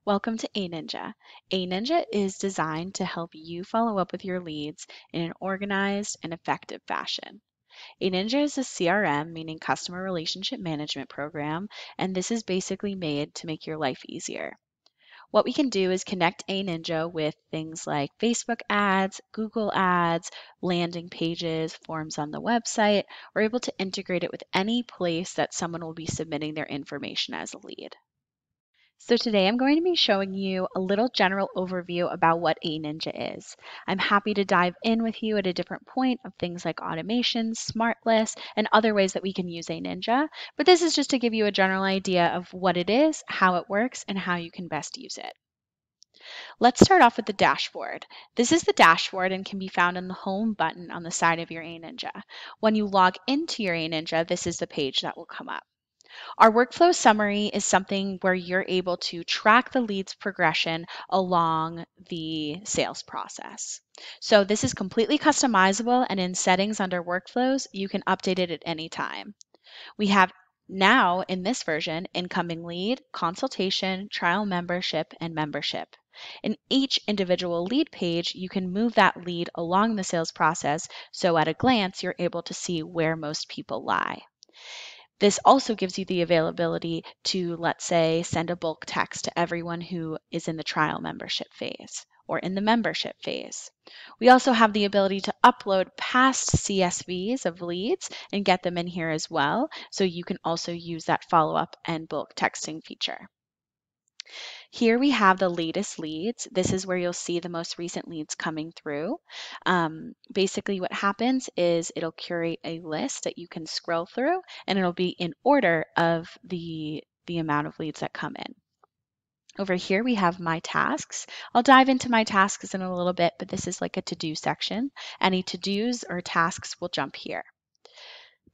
Welcome to aNinja. aNinja is designed to help you follow up with your leads in an organized and effective fashion. aNinja is a CRM, meaning customer relationship management program, and this is basically made to make your life easier. What we can do is connect aNinja with things like Facebook ads, Google ads, landing pages, forms on the website. We're able to integrate it with any place that someone will be submitting their information as a lead. So today I'm going to be showing you a little general overview about what aNinja is. I'm happy to dive in with you at a different point of things like automation, smart lists, and other ways that we can use aNinja, but this is just to give you a general idea of what it is, how it works, and how you can best use it. Let's start off with the dashboard. This is the dashboard and can be found in the home button on the side of your aNinja. When you log into your aNinja, this is the page that will come up. Our workflow summary is something where you're able to track the leads progression along the sales process. So this is completely customizable, and in settings under workflows, you can update it at any time. We have now in this version, incoming lead, consultation, trial membership, and membership. In each individual lead page, you can move that lead along the sales process, so at a glance, you're able to see where most people lie. This also gives you the availability to, let's say, send a bulk text to everyone who is in the trial membership phase or in the membership phase. We also have the ability to upload past CSVs of leads and get them in here as well, so you can also use that follow-up and bulk texting feature. Here we have the latest leads. This is where you'll see the most recent leads coming through. Basically what happens is it'll curate a list that you can scroll through, and it'll be in order of the amount of leads that come in. Over here we have my tasks. I'll dive into my tasks in a little bit, but this is like a to-do section. Any to-dos or tasks will jump here.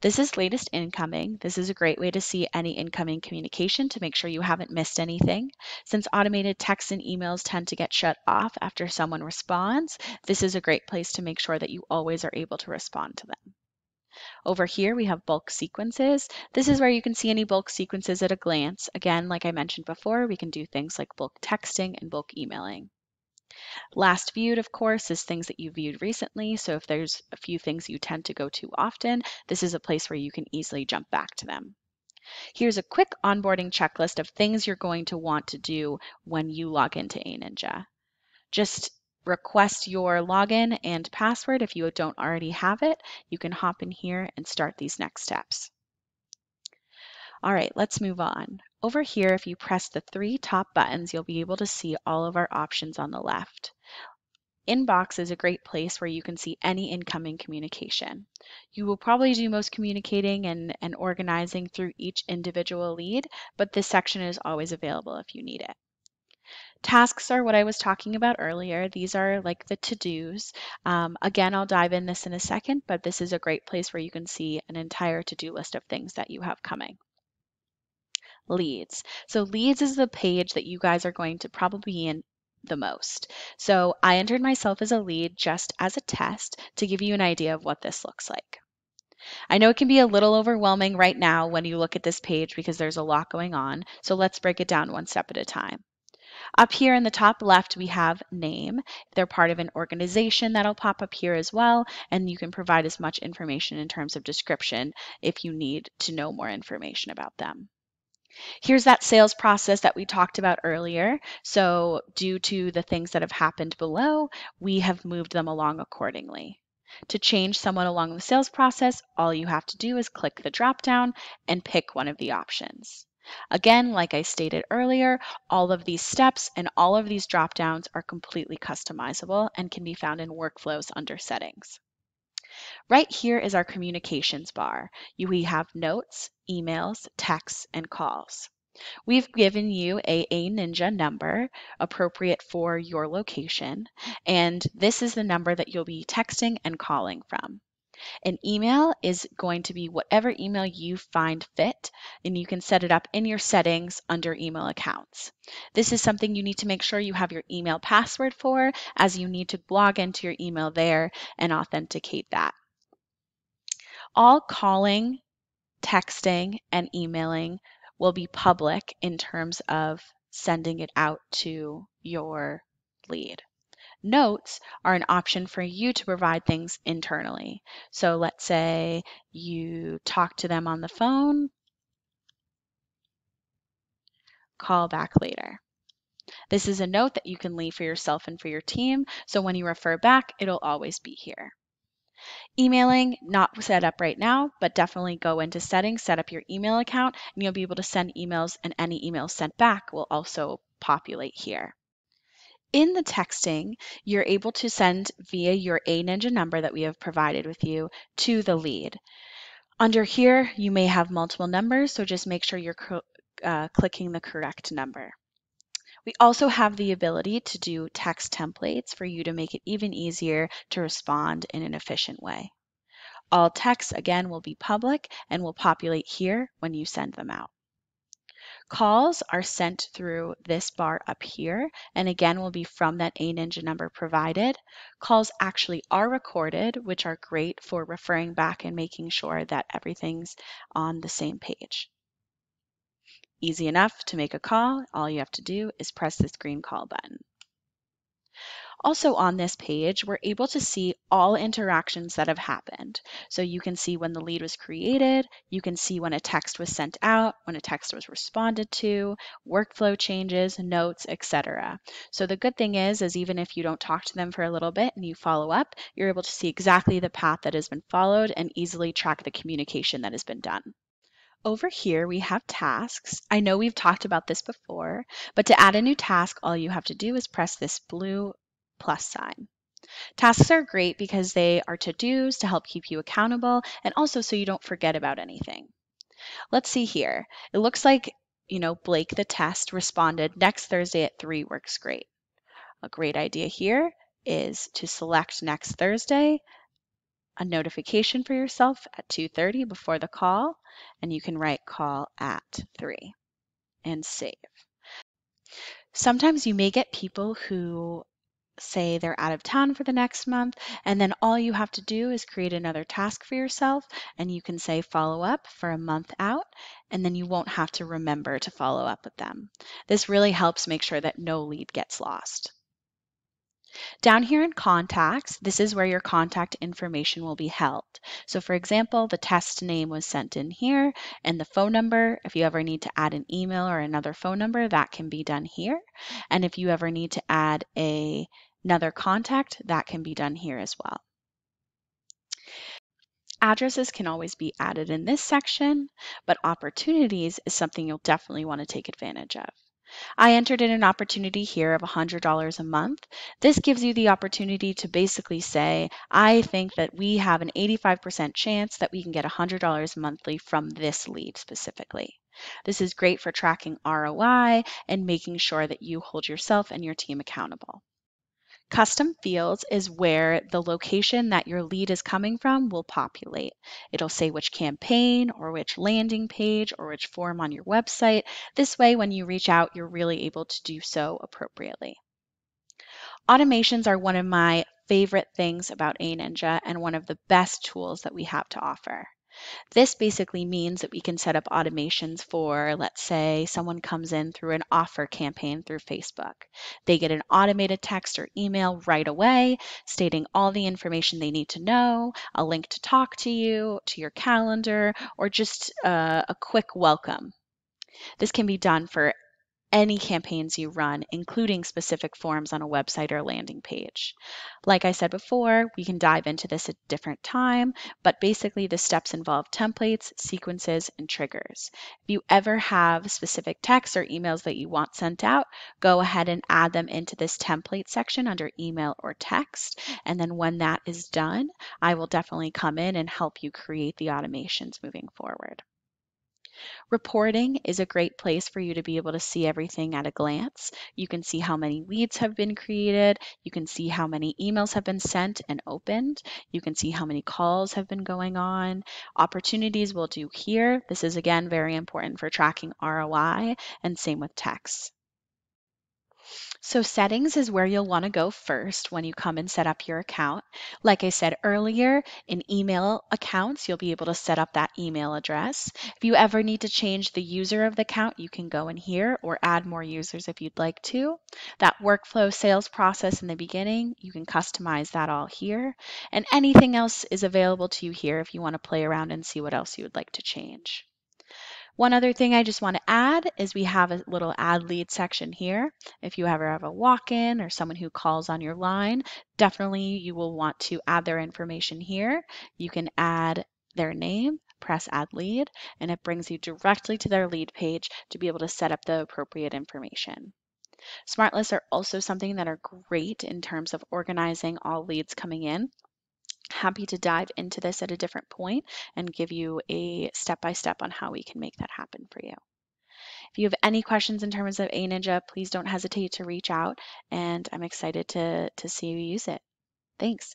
This is latest incoming. This is a great way to see any incoming communication to make sure you haven't missed anything. Since automated texts and emails tend to get shut off after someone responds, this is a great place to make sure that you always are able to respond to them. Over here, we have bulk sequences. This is where you can see any bulk sequences at a glance. Again, like I mentioned before, we can do things like bulk texting and bulk emailing. Last viewed, of course, is things that you viewed recently. So if there's a few things you tend to go to often, this is a place where you can easily jump back to them. Here's a quick onboarding checklist of things you're going to want to do when you log into aNinja. Just request your login and password if you don't already have it. You can hop in here and start these next steps. All right, let's move on. Over here, if you press the three top buttons, you'll be able to see all of our options on the left. Inbox is a great place where you can see any incoming communication. You will probably do most communicating and organizing through each individual lead, but this section is always available if you need it. Tasks are what I was talking about earlier. These are like the to-dos. Again, I'll dive in this in a second, but this is a great place where you can see an entire to-do list of things that you have coming. Leads. So leads is the page that you guys are going to probably be in the most. So I entered myself as a lead just as a test to give you an idea of what this looks like. I know it can be a little overwhelming right now when you look at this page because there's a lot going on. So let's break it down one step at a time. Up here in the top left, we have name. If they're part of an organization, that'll pop up here as well. And you can provide as much information in terms of description if you need to know more information about them. Here's that sales process that we talked about earlier. So due to the things that have happened below, we have moved them along accordingly. To change someone along the sales process, all you have to do is click the drop down and pick one of the options. Again, like I stated earlier, all of these steps and all of these drop downs are completely customizable and can be found in workflows under settings. Right here is our communications bar. We have notes, emails, texts, and calls. We've given you a aNinja number appropriate for your location, and this is the number that you'll be texting and calling from. An email is going to be whatever email you find fit, and you can set it up in your settings under email accounts. This is something you need to make sure you have your email password for, as you need to log into your email there and authenticate that. All calling, texting, and emailing will be public in terms of sending it out to your lead. Notes are an option for you to provide things internally. So let's say you talk to them on the phone, call back later. This is a note that you can leave for yourself and for your team, so when you refer back, it'll always be here. Emailing, not set up right now, but definitely go into settings, set up your email account, and you'll be able to send emails, and any emails sent back will also populate here. In the texting, you're able to send via your aNinja number that we have provided with you to the lead. Under here, you may have multiple numbers, so just make sure you're clicking the correct number. We also have the ability to do text templates for you to make it even easier to respond in an efficient way. All texts, again, will be public and will populate here when you send them out. Calls are sent through this bar up here, and again will be from that aNinja number provided. Calls actually are recorded, which are great for referring back and making sure that everything's on the same page. Easy enough to make a call. All you have to do is press this green call button. Also on this page, we're able to see all interactions that have happened. So you can see when the lead was created, you can see when a text was sent out, when a text was responded to, workflow changes, notes, etc. So the good thing is even if you don't talk to them for a little bit and you follow up, you're able to see exactly the path that has been followed and easily track the communication that has been done. Over here, we have tasks. I know we've talked about this before, but to add a new task, all you have to do is press this blue plus sign. Tasks are great because they are to-dos to help keep you accountable and also so you don't forget about anything. Let's see here. It looks like, Blake the test responded next Thursday at 3 works great. A great idea here is to select next Thursday, a notification for yourself at 2:30 before the call, and you can write call at 3 and save. Sometimes you may get people who say they're out of town for the next month, and then all you have to do is create another task for yourself, and you can say follow up for a month out, and then you won't have to remember to follow up with them. This really helps make sure that no lead gets lost. Down here in contacts, this is where your contact information will be held. So for example, the test name was sent in here, and the phone number, if you ever need to add an email or another phone number, that can be done here. And if you ever need to add another contact, that can be done here as well. Addresses can always be added in this section, but opportunities is something you'll definitely want to take advantage of. I entered in an opportunity here of $100 a month. This gives you the opportunity to basically say, I think that we have an 85% chance that we can get $100 monthly from this lead specifically. This is great for tracking ROI and making sure that you hold yourself and your team accountable. Custom fields is where the location that your lead is coming from will populate. It'll say which campaign or which landing page or which form on your website. This way, when you reach out, you're really able to do so appropriately. Automations are one of my favorite things about aNinja and one of the best tools that we have to offer. This basically means that we can set up automations for, let's say, someone comes in through an offer campaign through Facebook. They get an automated text or email right away stating all the information they need to know, a link to talk to you, to your calendar, or just a quick welcome. This can be done for any campaigns you run, including specific forms on a website or landing page. Like I said before, we can dive into this at a different time, but basically the steps involve templates, sequences, and triggers. If you ever have specific texts or emails that you want sent out, go ahead and add them into this template section under email or text. And then when that is done, I will definitely come in and help you create the automations moving forward. Reporting is a great place for you to be able to see everything at a glance. You can see how many leads have been created. You can see how many emails have been sent and opened. You can see how many calls have been going on. Opportunities we'll do here. This is again very important for tracking ROI, and same with texts. So settings is where you'll want to go first when you come and set up your account. Like I said earlier, in email accounts, you'll be able to set up that email address. If you ever need to change the user of the account, you can go in here or add more users if you'd like to. That workflow sales process in the beginning, you can customize that all here. And anything else is available to you here if you want to play around and see what else you would like to change. One other thing I just want to add is we have a little add lead section here. If you ever have a walk-in or someone who calls on your line, definitely you will want to add their information here. You can add their name, press add lead, and it brings you directly to their lead page to be able to set up the appropriate information. Smart lists are also something that are great in terms of organizing all leads coming in. Happy to dive into this at a different point and give you a step-by-step on how we can make that happen for you. If you have any questions in terms of aNinja, please don't hesitate to reach out, and I'm excited to see you use it. Thanks.